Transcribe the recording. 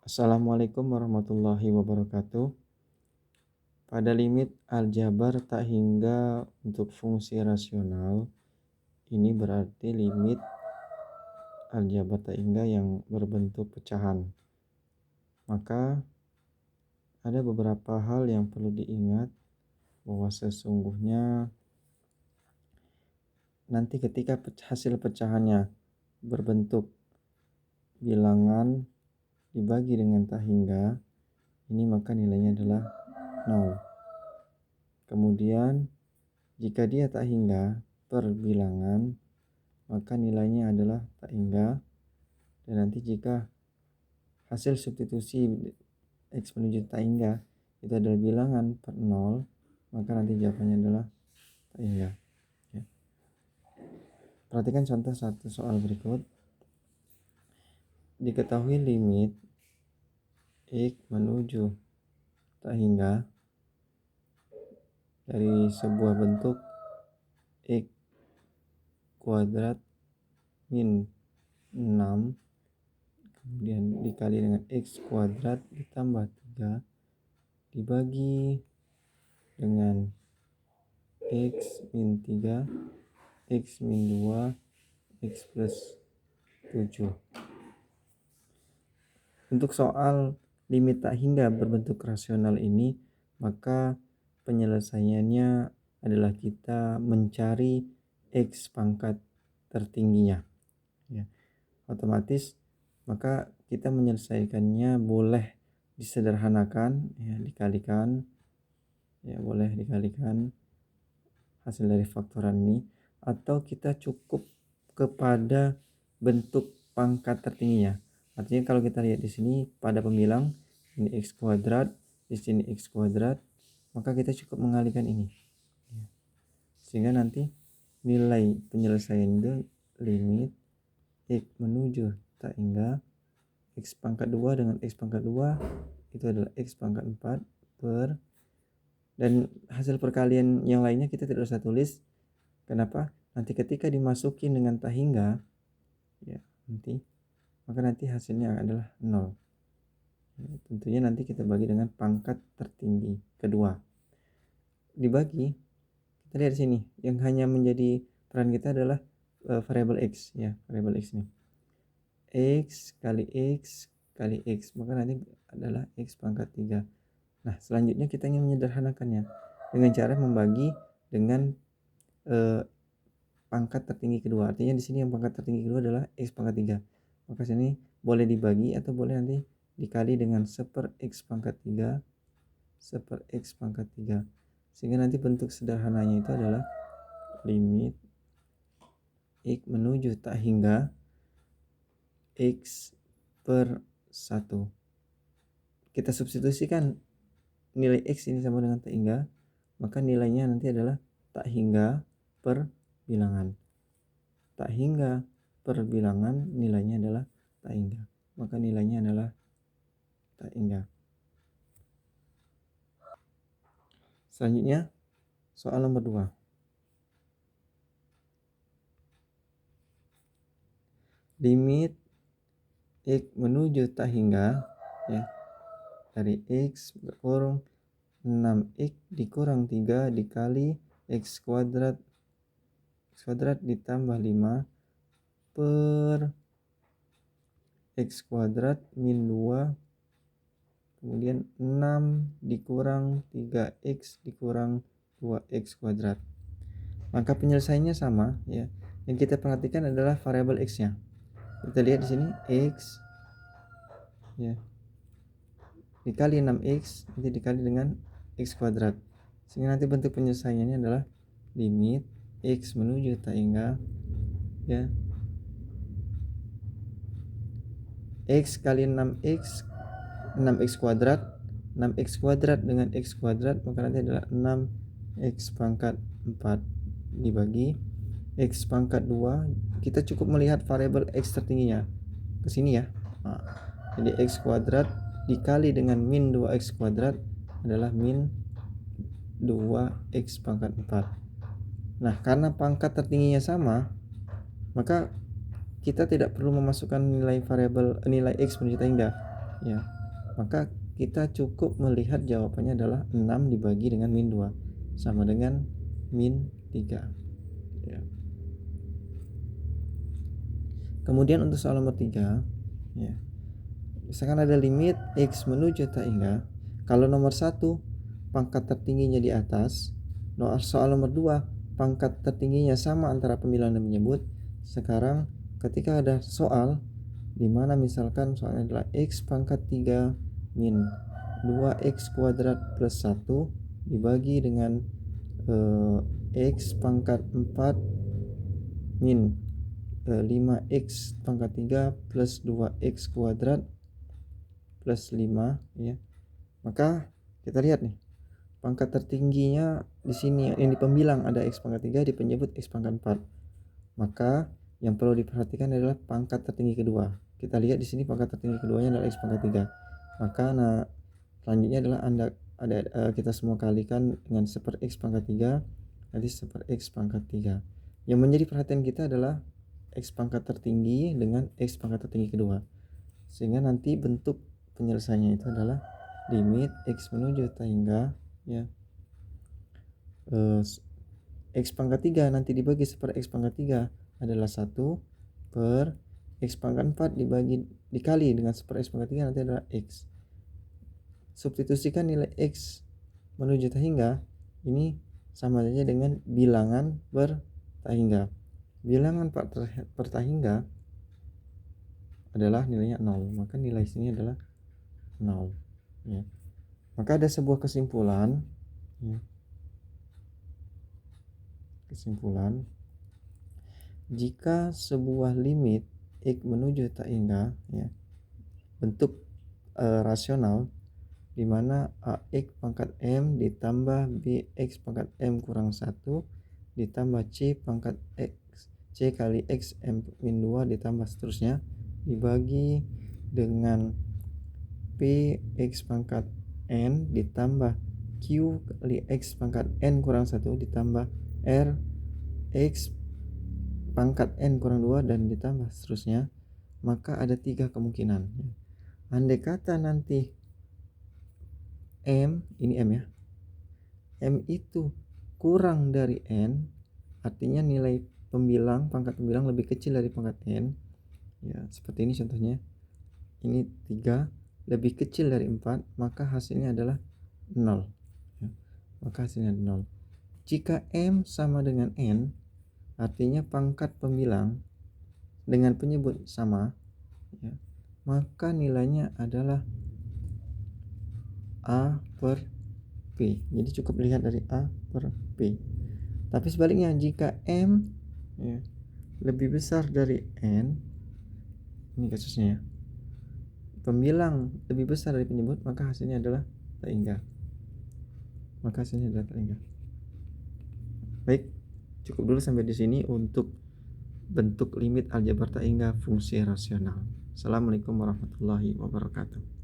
Assalamualaikum warahmatullahi wabarakatuh. Pada limit aljabar tak hingga untuk fungsi rasional, ini berarti limit aljabar tak hingga yang berbentuk pecahan. Maka ada beberapa hal yang perlu diingat bahwa sesungguhnya nanti ketika hasil pecahannya berbentuk bilangan dibagi dengan tak hingga, ini maka nilainya adalah 0. Kemudian jika dia tak hingga per bilangan, maka nilainya adalah tak hingga. Dan nanti jika hasil substitusi X menuju tak hingga itu adalah bilangan per 0, maka nanti jawabannya adalah tak hingga. Ya. Perhatikan contoh satu soal berikut. Diketahui limit X menuju tak hingga dari sebuah bentuk X kuadrat min 6 kemudian dikali dengan X kuadrat ditambah 3 dibagi dengan X min 3, X min 2, X plus 7. Untuk soal limit tak hingga berbentuk rasional ini, maka penyelesaiannya adalah kita mencari X pangkat tertingginya. Ya. Otomatis maka kita menyelesaikannya boleh disederhanakan, ya, dikalikan, ya boleh dikalikan hasil dari faktoran ini, atau kita cukup kepada bentuk pangkat tertingginya. Artinya kalau kita lihat di sini pada pembilang ini X kuadrat, di sini X kuadrat, maka kita cukup mengalihkan ini. Sehingga nanti nilai penyelesaian itu limit X menuju tak hingga X pangkat 2 dengan X pangkat 2 itu adalah X pangkat 4 per, dan hasil perkalian yang lainnya kita tidak usah tulis. Kenapa? Nanti ketika dimasukin dengan tak hingga, ya maka nanti hasilnya adalah 0. Ya, tentunya nanti kita bagi dengan pangkat tertinggi kedua. Dibagi, kita lihat di sini yang hanya menjadi peran kita adalah variabel X, ya, variabel X ini. X kali X kali X, maka nanti adalah X pangkat 3. Nah, selanjutnya kita ingin menyederhanakannya dengan cara membagi dengan pangkat tertinggi kedua. Artinya di sini yang pangkat tertinggi kedua adalah X pangkat 3. Maka sini boleh dibagi atau boleh nanti dikali dengan 1/x pangkat 3 1/x pangkat 3. Sehingga nanti bentuk sederhananya itu adalah limit X menuju tak hingga X per 1. Kita substitusikan nilai X ini sama dengan tak hingga, maka nilainya nanti adalah tak hingga per bilangan. Tak hingga per bilangan nilainya adalah tak hingga, maka nilainya adalah tak hingga. Selanjutnya soal nomor 2. Limit X menuju tak hingga, ya, dari X berkurang 6X dikurang 3 dikali X kuadrat ditambah 5 per X kuadrat min 2 kemudian 6 dikurang 3X dikurang 2X kuadrat. Maka penyelesaiannya sama, ya. Yang kita perhatikan adalah variabel X-nya. Kita lihat di sini X, ya, dikali 6X nanti dikali dengan X kuadrat. Sehingga nanti bentuk penyelesaiannya adalah limit X menuju tak hingga, ya, X kali 6X kuadrat, 6X kuadrat dengan X kuadrat, maka nanti adalah 6X pangkat 4 dibagi X pangkat 2. Kita cukup melihat variabel X tertingginya ke sini, ya. Nah, jadi X kuadrat dikali dengan min 2X kuadrat adalah min 2X pangkat 4. Nah, karena pangkat tertingginya sama, maka kita tidak perlu memasukkan nilai variabel nilai X menuju tak hingga, ya. Maka kita cukup melihat jawabannya adalah 6 dibagi dengan min 2 sama dengan min 3 ya. Kemudian untuk soal nomor 3 ya. Misalkan ada limit X menuju tak hingga, kalau nomor 1 pangkat tertingginya di atas, soal nomor 2 pangkat tertingginya sama antara pembilang dan penyebut. Sekarang ketika ada soal di mana misalkan soalnya adalah X pangkat 3 min 2x kuadrat plus 1 dibagi dengan X pangkat 4 min 5x pangkat 3 plus 2x kuadrat plus 5 ya. Maka kita lihat nih, pangkat tertingginya di sini yang di pembilang ada x pangkat 3, di penyebut x pangkat 4. Maka yang perlu diperhatikan adalah pangkat tertinggi kedua. Kita lihat di sini pangkat tertinggi keduanya adalah x pangkat 3. Maka selanjutnya adalah kita semua kalikan dengan 1/x pangkat 3, nanti 1/x pangkat 3. Yang menjadi perhatian kita adalah x pangkat tertinggi dengan x pangkat tertinggi kedua. Sehingga nanti bentuk penyelesaiannya itu adalah limit x menuju tak hingga ya x pangkat 3 nanti dibagi 1/x pangkat 3 adalah 1 per x pangkat 4 dikali dengan 1/x pangkat 3 nanti adalah x. Substitusikan nilai x menuju tak hingga ini sama saja dengan bilangan per tak hingga. Bilangan per tak hingga adalah nilainya 0, maka nilai sini adalah 0 ya. Maka ada sebuah kesimpulan ya. Kesimpulan, jika sebuah limit x menuju tak hingga ya, bentuk rasional di mana ax pangkat m ditambah bx pangkat m kurang 1 ditambah c pangkat x c kali x m min 2 ditambah seterusnya dibagi dengan p x pangkat n ditambah q kali x pangkat n kurang 1 ditambah r x pangkat n kurang 2 dan ditambah seterusnya. Maka ada 3 kemungkinan. Andai kata nanti m, ini m ya, m itu kurang dari n, artinya nilai pangkat pembilang lebih kecil dari pangkat n ya, seperti ini contohnya, ini 3 lebih kecil dari 4, maka hasilnya adalah 0 ya. Maka hasilnya 0. Jika m sama dengan n, artinya pangkat pembilang dengan penyebut sama ya, maka nilainya adalah A per P. Jadi cukup lihat dari A per P. Tapi sebaliknya, jika M ya, lebih besar dari N, ini kasusnya ya, pembilang lebih besar dari penyebut, maka hasilnya adalah tak hingga. Maka hasilnya adalah tak hingga. Baik, cukup dulu sampai di sini untuk bentuk limit aljabar tak hingga fungsi rasional. Assalamualaikum warahmatullahi wabarakatuh.